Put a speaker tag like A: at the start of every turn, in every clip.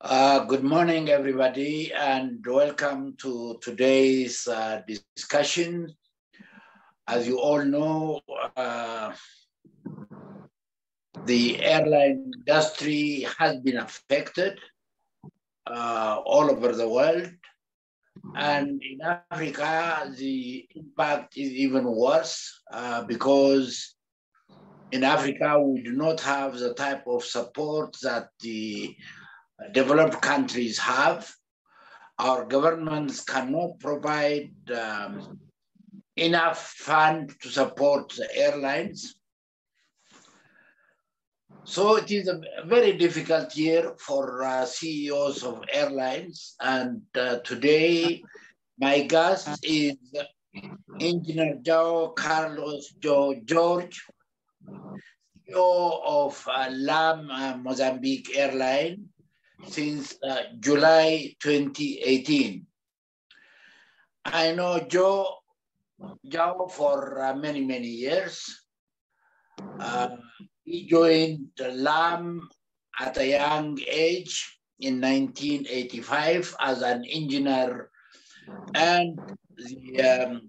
A: Good morning, everybody, and welcome to today's discussion. As you all know, the airline industry has been affected all over the world. And in Africa, the impact is even worse because in Africa, we do not have the type of support that the developed countries have. Our governments cannot provide enough fund to support the airlines. So it is a very difficult year for CEOs of airlines. And today, my guest is Engineer Joao Carlos Jorge, CEO of LAM Mozambique Airline since July 2018. I know Joao for many, many years. He joined LAM at a young age in 1985 as an engineer and the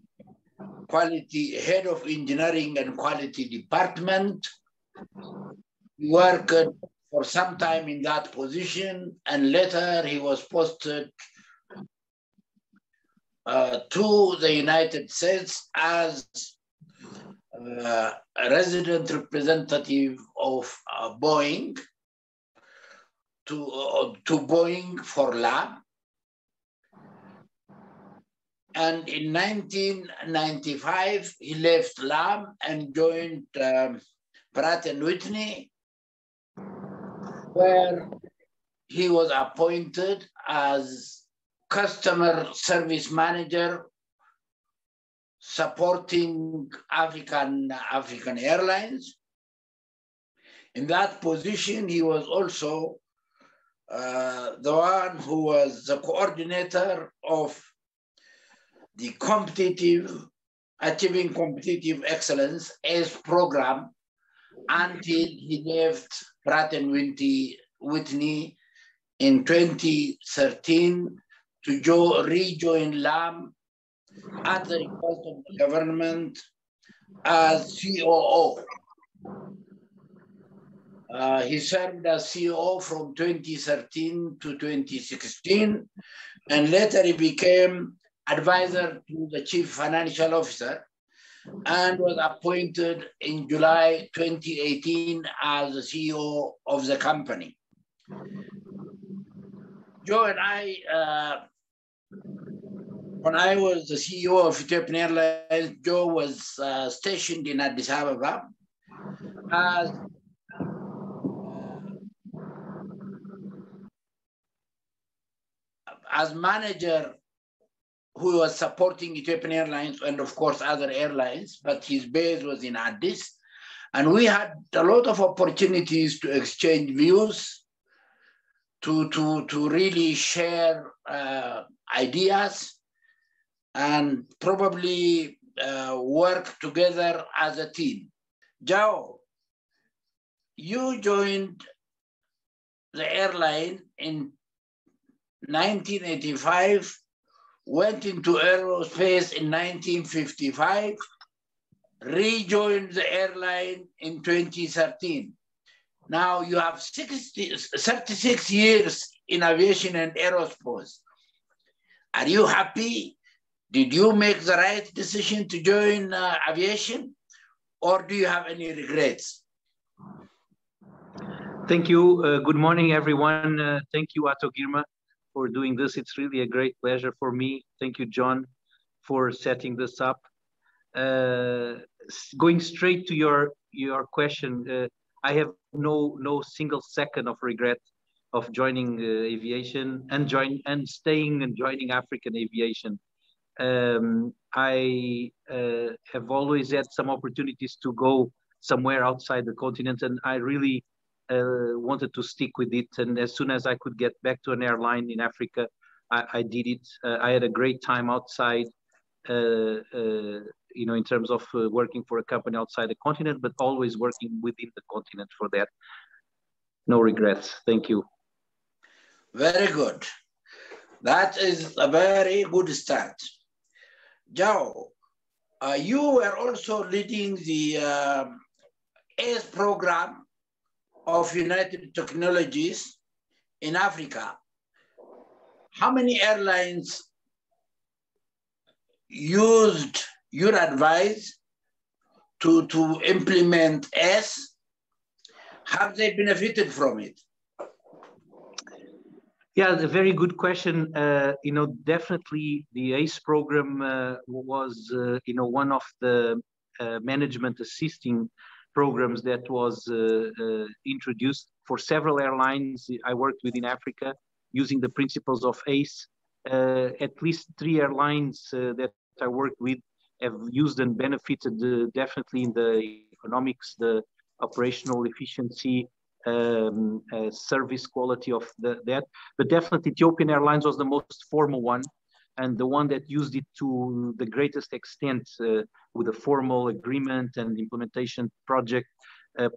A: quality head of engineering and quality department. He worked for some time in that position, and later he was posted to the United States as a resident representative of Boeing to Boeing for LAM. And in 1995, he left LAM and joined Pratt & Whitney, where he was appointed as customer service manager supporting African Airlines. In that position, he was also the one who was the coordinator of the Achieving Competitive Excellence ACE program until he left Pratt & Whitney in 2013 to rejoin LAM at the request of the government as COO. He served as COO from 2013 to 2016, and later he became advisor to the Chief Financial Officer and was appointed in July 2018 as the CEO of the company. Joe and I, when I was the CEO of Ethiopian Airlines, Joe was stationed in Addis Ababa as manager who was supporting Ethiopian Airlines and of course other airlines, but his base was in Addis. And we had a lot of opportunities to exchange views, to really share ideas and probably work together as a team. Joao, you joined the airline in 1985, went into aerospace in 1955, rejoined the airline in 2013. Now you have 36 years in aviation and aerospace. Are you happy? Did you make the right decision to join aviation, or do you have any regrets?
B: Thank you. Good morning, everyone. Thank you, Girma, for doing this. It's really a great pleasure for me. Thank you, John, for setting this up. Going straight to your question, I have no single second of regret of joining aviation and staying and joining African aviation. I have always had some opportunities to go somewhere outside the continent, and I really wanted to stick with it. And as soon as I could get back to an airline in Africa, I did it. I had a great time outside, in terms of working for a company outside the continent, but always working within the continent for that. No regrets. Thank you.
A: Very good. That is a very good start. Joao, you were also leading the ACE program of United Technologies in Africa. How many airlines used your advice to implement ACE? Have they benefited from it?
B: Yeah, a very good question. Definitely the ACE program was, one of the management assisting programs that was introduced for several airlines I worked with in Africa using the principles of ACE. At least 3 airlines that I worked with have used and benefited definitely in the economics, the operational efficiency, service quality of that. But definitely Ethiopian Airlines was the most formal one, and the one that used it to the greatest extent with a formal agreement and implementation project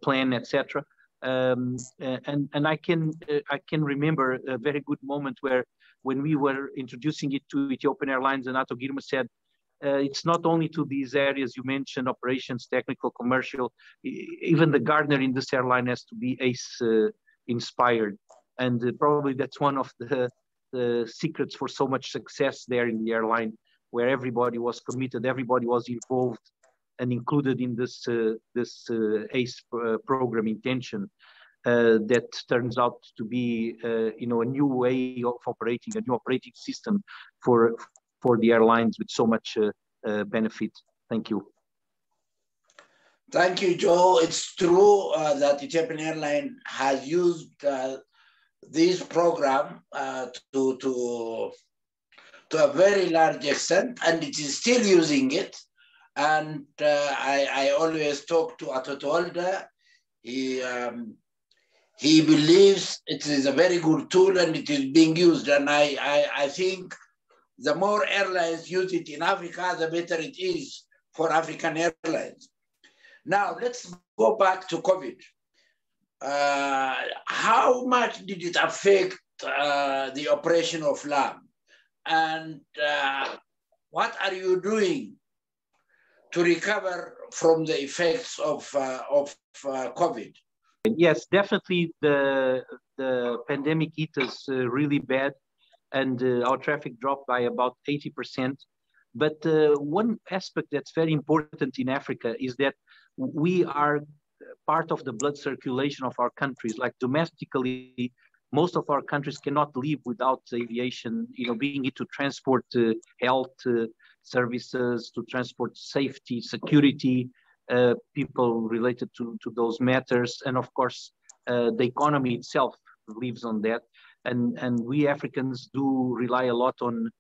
B: plan, etc. And I can remember a very good moment where when we were introducing it to Ethiopian Airlines, and Ato Girma said, it's not only to these areas you mentioned, operations, technical, commercial, even the gardener in this airline has to be ACE inspired. And probably that's one of the secrets for so much success there in the airline, where everybody was committed, everybody was involved and included in this ACE program intention. That turns out to be, a new way of operating, a new operating system for the airlines with so much benefit. Thank you.
A: Thank you, Joe. It's true that Ethiopian Airlines has used this program to a very large extent, and it is still using it. And I always talk to Atotolda. He believes it is a very good tool and it is being used. And I think the more airlines use it in Africa, the better it is for African airlines. Now, let's go back to COVID. How much did it affect the operation of LAM? And what are you doing to recover from the effects of COVID?
B: Yes, definitely the pandemic hit us really bad, and our traffic dropped by about 80%. But one aspect that's very important in Africa is that we are part of the blood circulation of our countries. Like domestically, most of our countries cannot live without aviation, being it to transport health services, to transport safety, security, people related to those matters. And of course, the economy itself lives on that. And we Africans do rely a lot on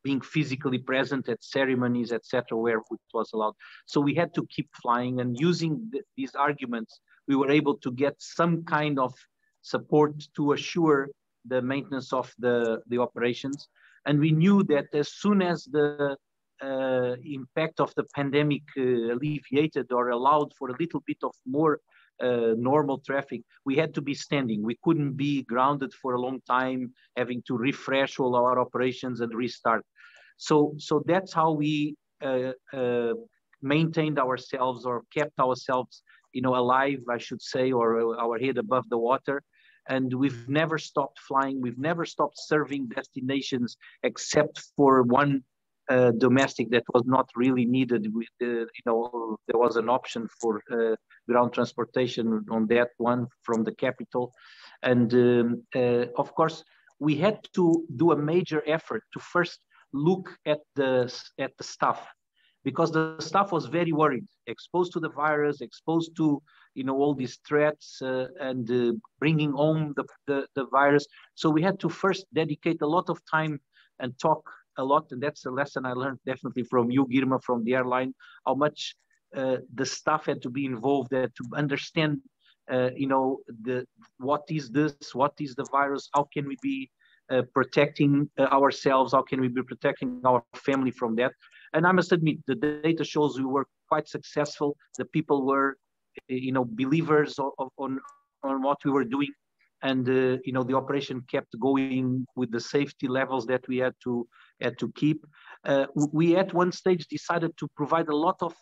B: being physically present at ceremonies, etc., where it was allowed. So we had to keep flying, and using these arguments, we were able to get some kind of support to assure the maintenance of the operations. And we knew that as soon as the impact of the pandemic alleviated or allowed for a little bit of more normal traffic, we had to be standing. We couldn't be grounded for a long time, having to refresh all our operations and restart. So that's how we maintained ourselves, or kept ourselves, alive, I should say, or our head above the water. And we've never stopped flying. We've never stopped serving destinations except for one domestic that was not really needed. There was an option for ground transportation on that one from the capital. And of course, we had to do a major effort to first look at the staff, because the staff was very worried, exposed to the virus, exposed to all these threats and bringing home the virus. So we had to first dedicate a lot of time and talk a lot, and that's a lesson I learned definitely from you, Girma, from the airline, how much the staff had to be involved there to understand, what is this, what is the virus, how can we be protecting ourselves, how can we be protecting our family from that. And I must admit, the data shows we were quite successful. The people were, believers on what we were doing. and the operation kept going with the safety levels that we had to keep. We at one stage decided to provide a lot of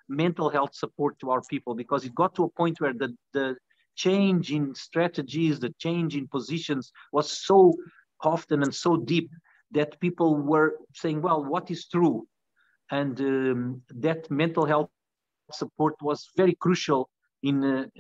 B: mental health support to our people, because it got to a point where the change in strategies, the change in positions was so often and so deep that people were saying, well, what is true? And that mental health support was very crucial in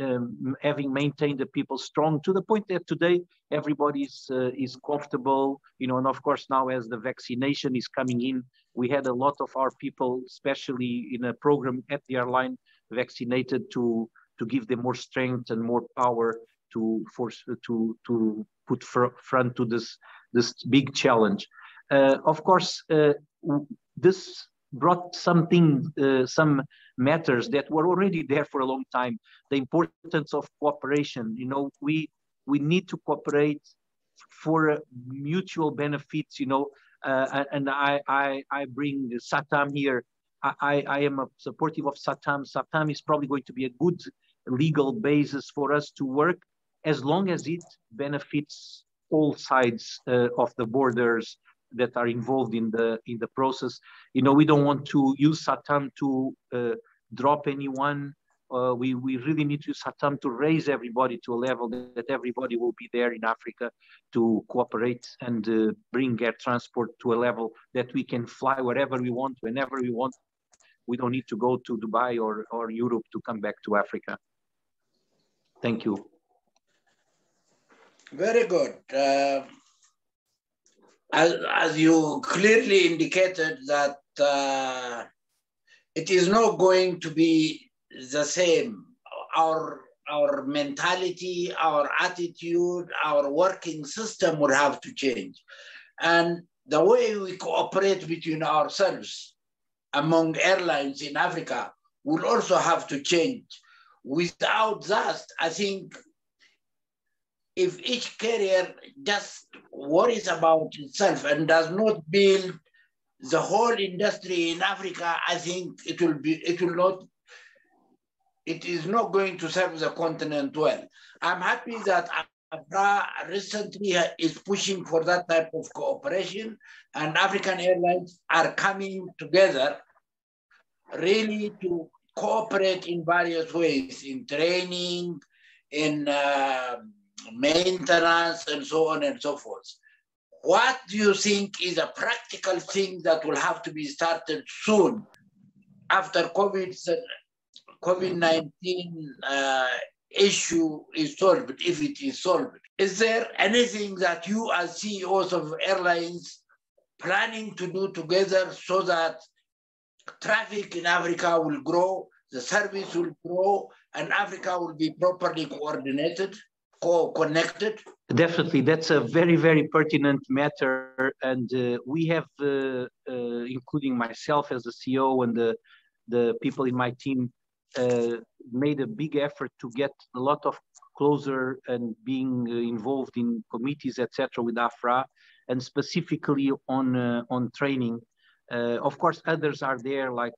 B: having maintained the people strong, to the point that today everybody is comfortable, and of course now as the vaccination is coming in, we had a lot of our people, especially in a program at the airline, vaccinated to give them more strength and more power to put front to this big challenge. Of course, this brought some matters that were already there for a long time. The importance of cooperation. We need to cooperate for mutual benefits. And I bring Satam here. I am a supportive of Satam. Satam is probably going to be a good legal basis for us to work, as long as it benefits all sides of the borders that are involved in the process. We don't want to use Satam to drop anyone. We really need to use Satam to raise everybody to a level that everybody will be there in Africa to cooperate and bring air transport to a level that we can fly wherever we want, whenever we want. We don't need to go to Dubai or Europe to come back to Africa. Thank you.
A: Very good. As you clearly indicated that it is not going to be the same. Our mentality, our attitude, our working system will have to change. And the way we cooperate between ourselves among airlines in Africa will also have to change. Without that, I think if each carrier just worries about itself and does not build the whole industry in Africa, I think it is not going to serve the continent well. I'm happy that Accra recently is pushing for that type of cooperation, and African airlines are coming together really to cooperate in various ways, in training, in maintenance, and so on and so forth. What do you think is a practical thing that will have to be started soon after COVID-19 issue is solved, if it is solved? Is there anything that you as CEOs of airlines planning to do together so that traffic in Africa will grow, the service will grow, and Africa will be properly coordinated, connected?
B: Definitely, that's a very, very pertinent matter. And we have, including myself as the CEO and the people in my team, made a big effort to get a lot of closer and being involved in committees, etc., with AFRA, and specifically on training. Of course, others are there, like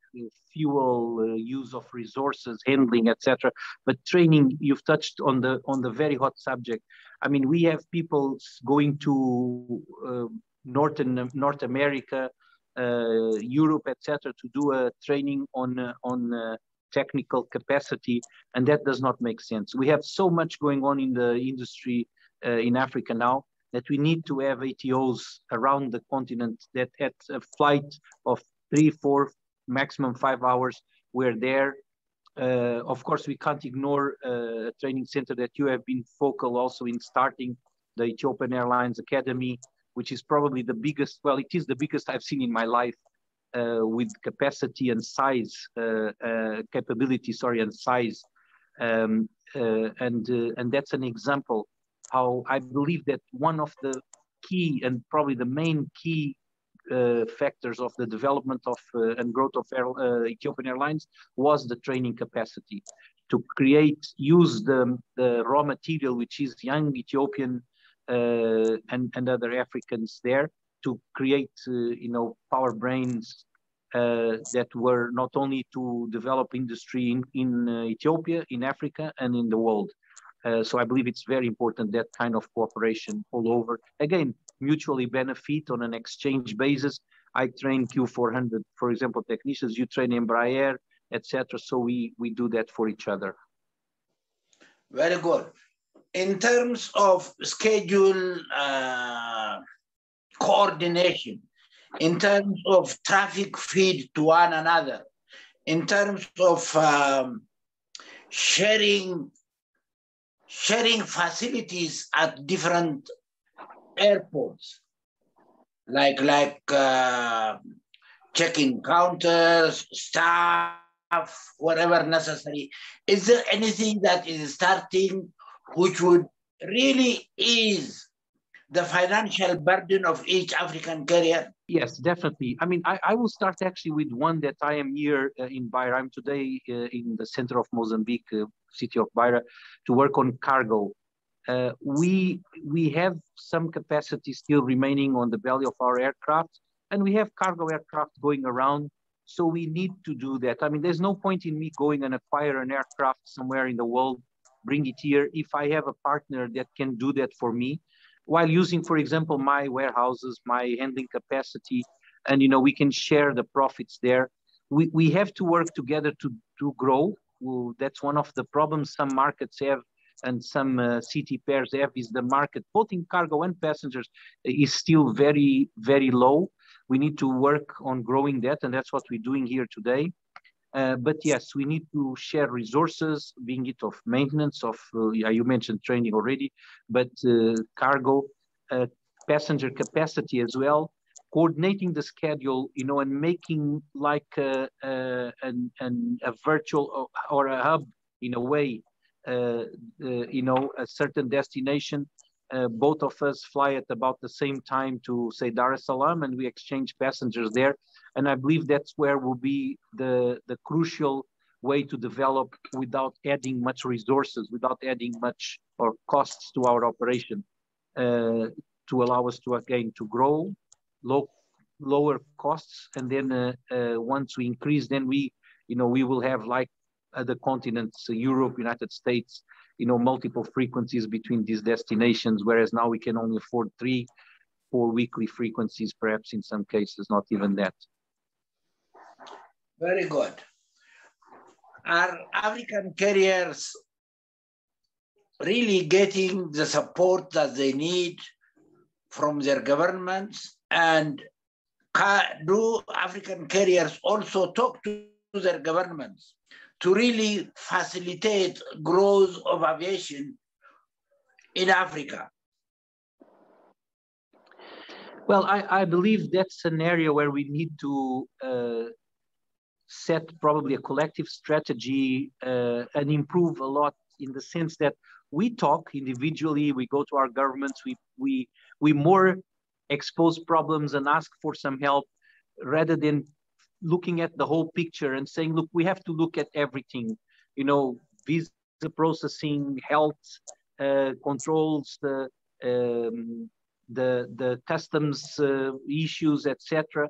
B: fuel, use of resources, handling, etc. But training, you've touched on the very hot subject. I mean, we have people going to North America, Europe, etc., to do a training on technical capacity, and that does not make sense. We have so much going on in the industry in Africa now that we need to have ATOs around the continent that at a flight of 3, 4, maximum 5 hours, we're there. Of course, we can't ignore a training center that you have been focal also in starting, the Ethiopian Airlines Academy, which is probably the biggest, well, it is the biggest I've seen in my life, with capacity and size, capability, sorry, and size. And that's an example how I believe that one of the key and probably the main key factors of the development of and growth of Ethiopian Airlines was the training capacity to use the raw material, which is young Ethiopian and other Africans there, to create power brains that were not only to develop industry in Ethiopia, in Africa, and in the world. So I believe it's very important, that kind of cooperation all over. Again, mutually benefit on an exchange basis. I train Q400, for example, technicians, you train Embraer, etc. So we do that for each other.
A: Very good. In terms of schedule coordination, in terms of traffic feed to one another, in terms of sharing facilities at different airports, like check-in counters, staff, whatever necessary. Is there anything that is starting which would really ease the financial burden of each African carrier?
B: Yes, definitely. I mean, I will start actually with one that I am here in Beira. I'm today in the center of Mozambique, city of Beira, to work on cargo. We have some capacity still remaining on the belly of our aircraft, and we have cargo aircraft going around. So we need to do that. I mean, there's no point in me going and acquire an aircraft somewhere in the world, bring it here, if I have a partner that can do that for me, while using, for example, my warehouses, my handling capacity, and we can share the profits there. We have to work together to grow. That's one of the problems some markets have, and some city pairs have, is the market, both in cargo and passengers, is still very, very low. We need to work on growing that, and that's what we're doing here today. But yes, we need to share resources, being it of maintenance, of, you mentioned training already, but cargo, passenger capacity as well, coordinating the schedule, and making like a virtual or a hub in a way, a certain destination. Both of us fly at about the same time to, say, Dar es Salaam, and we exchange passengers there. And I believe that's where will be the crucial way to develop without adding much resources, without adding much or costs to our operation, to allow us to, again, to grow, lower costs. And then once we increase, then we will have, like other continents, Europe, United States, multiple frequencies between these destinations, whereas now we can only afford 3-4 weekly frequencies, perhaps in some cases, not even that.
A: Very good. Are African carriers really getting the support that they need from their governments? And do African carriers also talk to their governments to really facilitate growth of aviation in Africa?
B: Well, I believe that's an area where we need to set probably a collective strategy and improve a lot, in the sense that we talk individually, we go to our governments, we more expose problems and ask for some help, rather than looking at the whole picture and saying, look, we have to look at everything, visa processing, health controls, the customs issues, etc.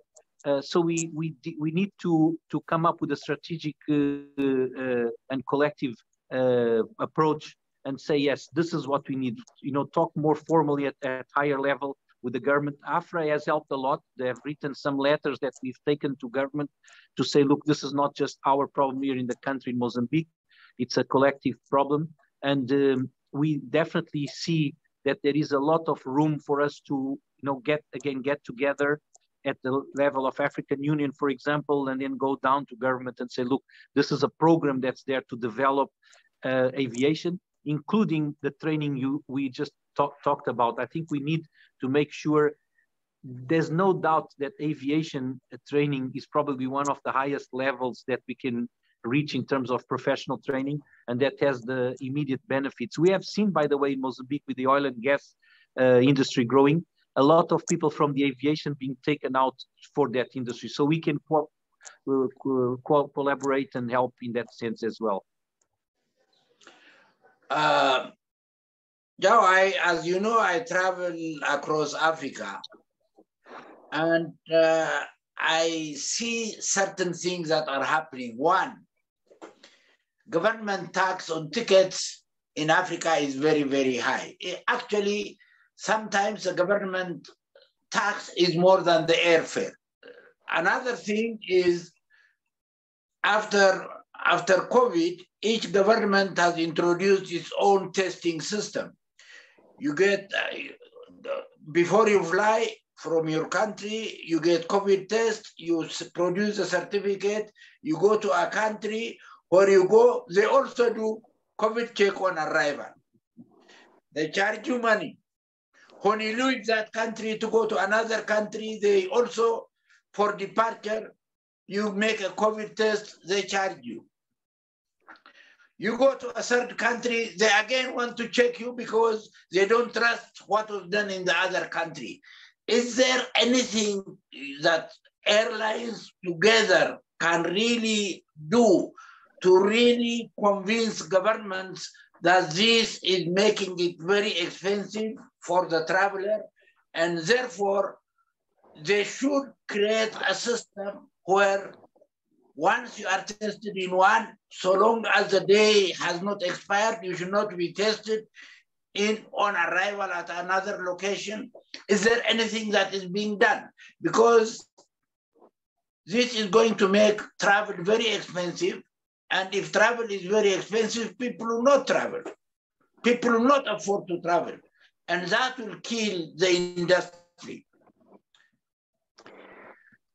B: So we need to come up with a strategic and collective approach and say, yes, this is what we need. Talk more formally at higher level with the government. AFRA has helped a lot. They have written some letters that we've taken to government to say, look, this is not just our problem here in the country, in Mozambique. It's a collective problem. And we definitely see that there is a lot of room for us to, get together at the level of African Union, for example, and then go down to government and say, look, this is a program that's there to develop aviation, including the training we just talked about. I think we need to make sure, there's no doubt that aviation training is probably one of the highest levels that we can reach in terms of professional training, and that has the immediate benefits. We have seen, by the way, in Mozambique, with the oil and gas industry growing, a lot of people from the aviation being taken out for that industry. So we can collaborate and help in that sense as well.
A: Joao, as you know, I travel across Africa, and I see certain things that are happening. One, government tax on tickets in Africa is very, very high. Actually, sometimes the government tax is more than the airfare. Another thing is after COVID, each government has introduced its own testing system. You get, before you fly from your country, you get COVID test, you produce a certificate, you go to a country, where you go, they also do COVID check on arrival. They charge you money. When you leave that country to go to another country, they also, for departure, you make a COVID test, they charge you. You go to a third country, they again want to check you because they don't trust what was done in the other country. Is there anything that airlines together can really do to really convince governments that this is making it very expensive for the traveler, and therefore they should create a system where once you are tested in one, so long as the day has not expired, you should not be tested on arrival at another location? Is there anything that is being done? Because this is going to make travel very expensive. And if travel is very expensive, people will not travel. People will not afford to travel. And that will kill the industry.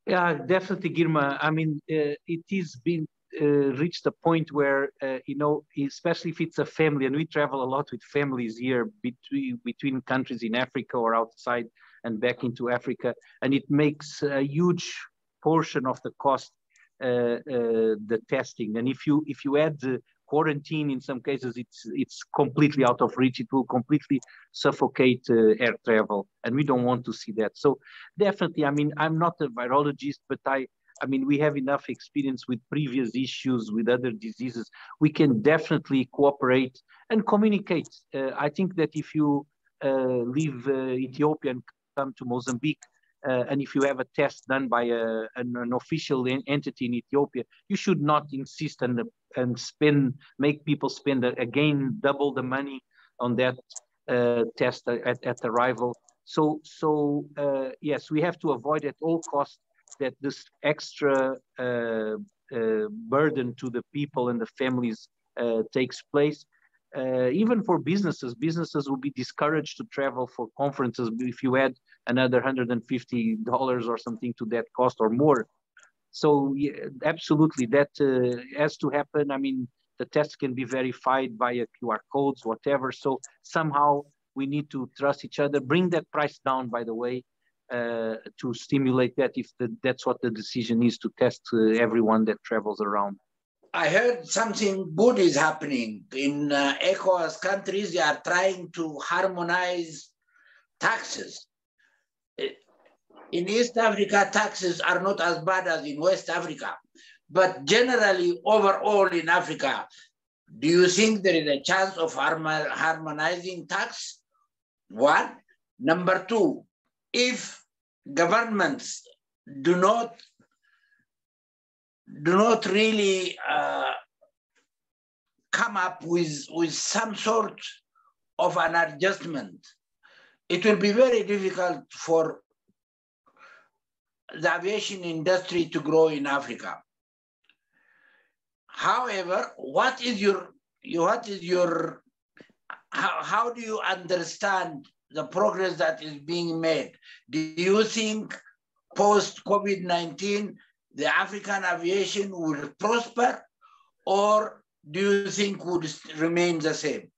B: Yeah, definitely, Girma. I mean, it is been reached a point where, you know, especially if it's a family, and we travel a lot with families here between countries in Africa or outside and back into Africa, and it makes a huge portion of the cost the testing. And if you add the quarantine, in some cases it's completely out of reach. It will completely suffocate air travel, and we don't want to see that. So definitely, I mean, I'm not a virologist, but I mean, we have enough experience with previous issues with other diseases. We can definitely cooperate and communicate. I think that if you leave Ethiopia and come to Mozambique, and if you have a test done by an official entity in Ethiopia, you should not insist and make people spend again double the money on that test at arrival. So yes, we have to avoid at all costs that this extra burden to the people and the families takes place. Even for businesses will be discouraged to travel for conferences if you add another $150 or something to that cost or more. So yeah, absolutely, that has to happen. I mean, the test can be verified via QR codes, whatever. So somehow we need to trust each other. Bring that price down, by the way, to stimulate that if that's what the decision is, to test everyone that travels around.
A: I heard something good is happening in ECOWAS countries. They are trying to harmonize taxes. In East Africa, taxes are not as bad as in West Africa. But generally, overall in Africa, do you think there is a chance of harmonizing tax? One. Number two, if governments do not really come up with some sort of an adjustment, it will be very difficult for the aviation industry to grow in Africa. However, how do you understand the progress that is being made? Do you think post-COVID-19, the African aviation will prosper, or do you think would remain the same?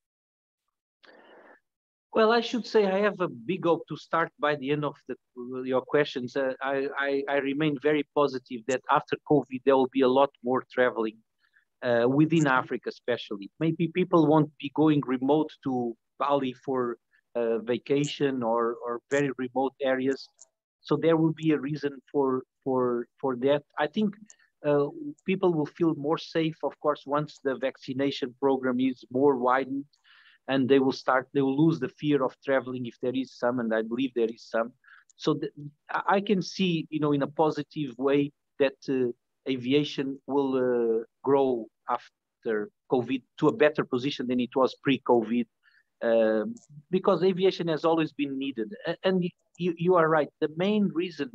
B: Well, I should say I have a big hope to start by the end of your questions. I remain very positive that after COVID, there will be a lot more traveling within Africa, especially. Maybe people won't be going remote to Bali for vacation or very remote areas. So there will be a reason for that. I think people will feel more safe, of course, once the vaccination program is more widened, and they will lose the fear of traveling if there is some, and I believe there is some. So I can see, you know, in a positive way that aviation will grow after after COVID to a better position than it was pre-COVID, because aviation has always been needed. And you are right. The main reason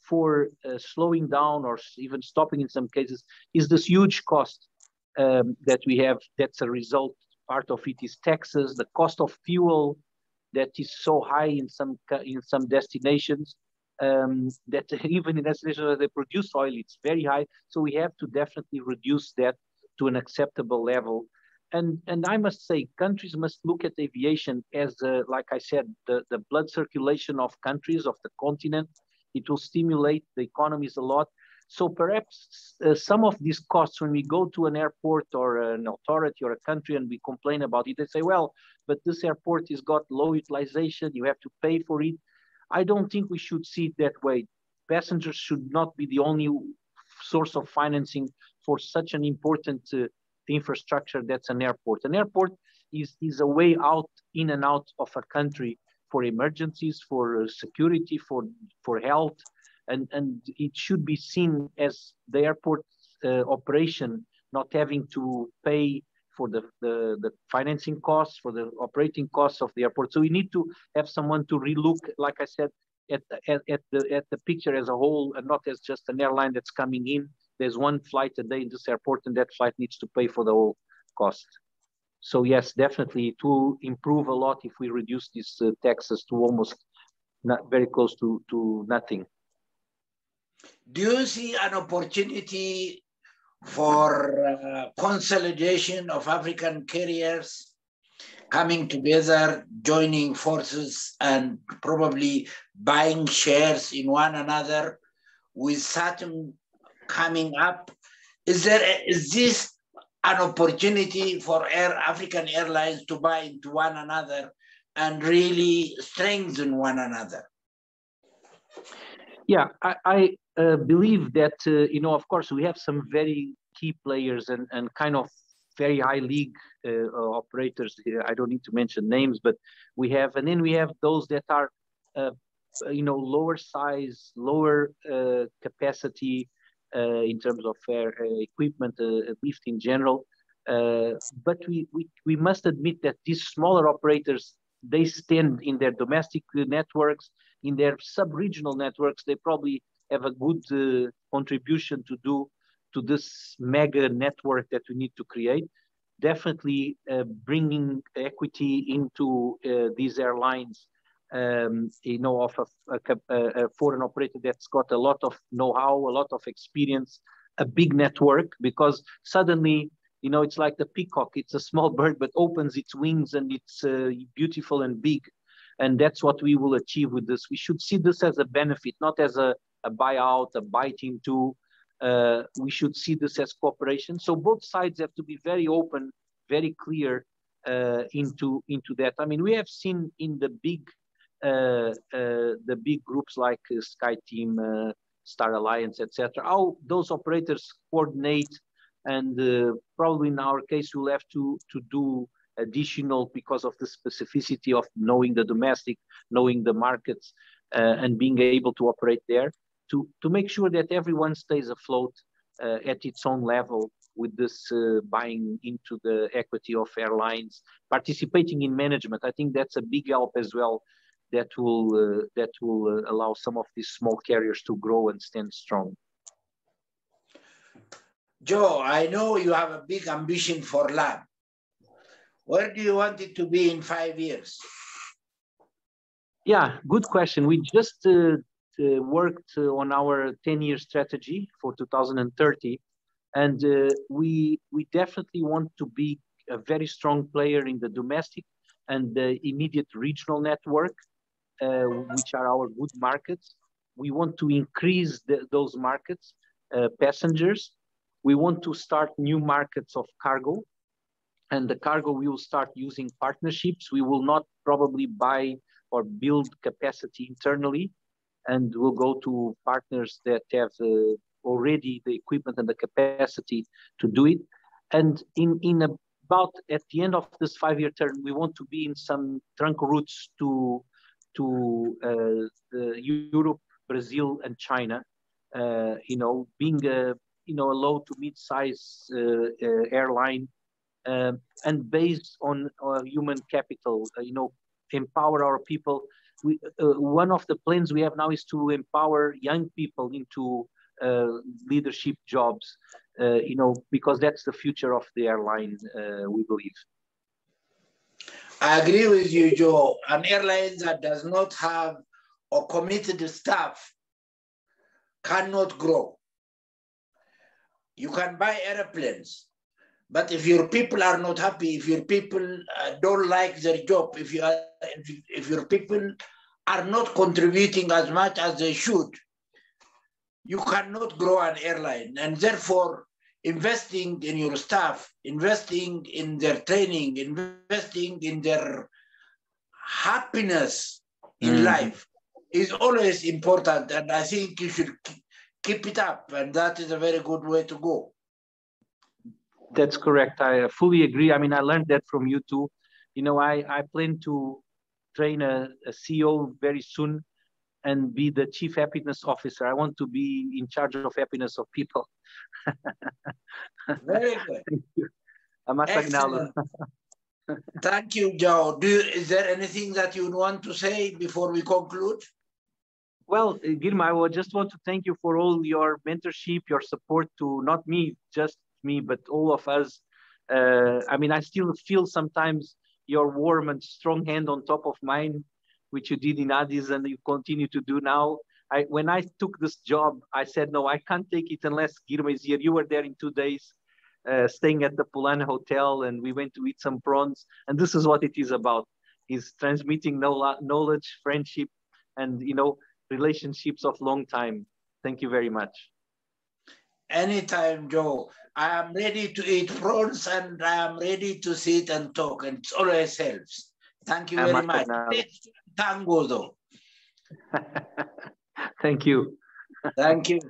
B: for slowing down or even stopping in some cases is this huge cost that we have. That's a result. Part of it is taxes, the cost of fuel that is so high in some destinations, that even in destinations where they produce oil, it's very high. So we have to definitely reduce that to an acceptable level. And I must say, countries must look at aviation as, like I said, the blood circulation of countries, of the continent. It will stimulate the economies a lot. So perhaps some of these costs, when we go to an airport or an authority or a country and we complain about it, they say, well, but this airport has got low utilization, you have to pay for it. I don't think we should see it that way. Passengers should not be the only source of financing for such an important infrastructure that's an airport. An airport is a way out, in and out of a country for emergencies, for security, for health. And it should be seen as the airport operation, not having to pay for the financing costs, for the operating costs of the airport. So we need to have someone to relook, like I said, at the picture as a whole, and not as just an airline that's coming in. There's one flight a day in this airport, and that flight needs to pay for the whole cost. So yes, definitely it will improve a lot if we reduce these taxes to almost not very close to nothing.
A: Do you see an opportunity for consolidation of African carriers coming together, joining forces, and probably buying shares in one another, with Saturn coming up? Is this an opportunity for African airlines to buy into one another and really strengthen one another?
B: Yeah, I believe that, of course, we have some very key players and kind of very high league operators here. I don't need to mention names, but and then we have those that are, lower size, lower capacity in terms of equipment, at least in general. But we must admit that these smaller operators, they stand in their domestic networks, in their sub-regional networks. They probably have a good contribution to do to this mega network that we need to create. Definitely bringing equity into these airlines, of a foreign operator that's got a lot of know-how, a lot of experience, a big network, because suddenly, it's like the peacock. It's a small bird, but opens its wings and it's beautiful and big. And that's what we will achieve with this. We should see this as a benefit, not as a buyout, a bite into. We should see this as cooperation. So both sides have to be very open, very clear into that. I mean, we have seen in the big groups like SkyTeam, Star Alliance, etc., how those operators coordinate. And probably in our case, we'll have to do additional, because of the specificity of knowing the domestic, knowing the markets, and being able to operate there, to make sure that everyone stays afloat at its own level with this buying into the equity of airlines, participating in management. I think that's a big help as well, that will allow some of these small carriers to grow and stand strong.
A: Joe, I know you have a big ambition for LAM. Where do you want it to be in 5 years?
B: Yeah, good question. We just worked on our 10-year strategy for 2030, and we definitely want to be a very strong player in the domestic and the immediate regional network, which are our good markets. We want to increase those markets, passengers. We want to start new markets of cargo, and the cargo we will start using partnerships. We will not probably buy or build capacity internally, and we'll go to partners that have already the equipment and the capacity to do it. And about at the end of this 5-year term, we want to be in some trunk routes to Europe, Brazil, and China. Being you know, a low to mid-size airline, and based on human capital, you know, empower our people. One of the plans we have now is to empower young people into leadership jobs, you know, because that's the future of the airline, we believe.
A: I agree with you, Joe. An airline that does not have a committed staff cannot grow. You can buy airplanes, but if your people are not happy, if your people don't like their job, if your people are not contributing as much as they should, you cannot grow an airline. And therefore, investing in your staff, investing in their training, investing in their happiness in life is always important. And I think you should keep it up. And that is a very good way to go.
B: That's correct. I fully agree. I mean, I learned that from you too. You know, I plan to train a CEO very soon and be the chief happiness officer. I want to be in charge of happiness of people.
A: Very good.
B: Thank you.
A: Excellent. Thank you, Joao. Is there anything that you want to say before we conclude?
B: Well, Girma, I just want to thank you for all your mentorship, your support to not me, just me, but all of us. I mean, I still feel sometimes your warm and strong hand on top of mine, which you did in Addis and you continue to do now. When I took this job, I said, no, I can't take it unless Girma is here. You were there in 2 days, staying at the Pulana Hotel, and we went to eat some prawns. And this is what it is about, is transmitting knowledge, friendship, and, you know, relationships of long time. Thank you very much.
A: Anytime, Joe. I am ready to eat prawns and I am ready to sit and talk, and it always helps. Thank you very much. Tango, though.
B: Thank you.
A: Thank you.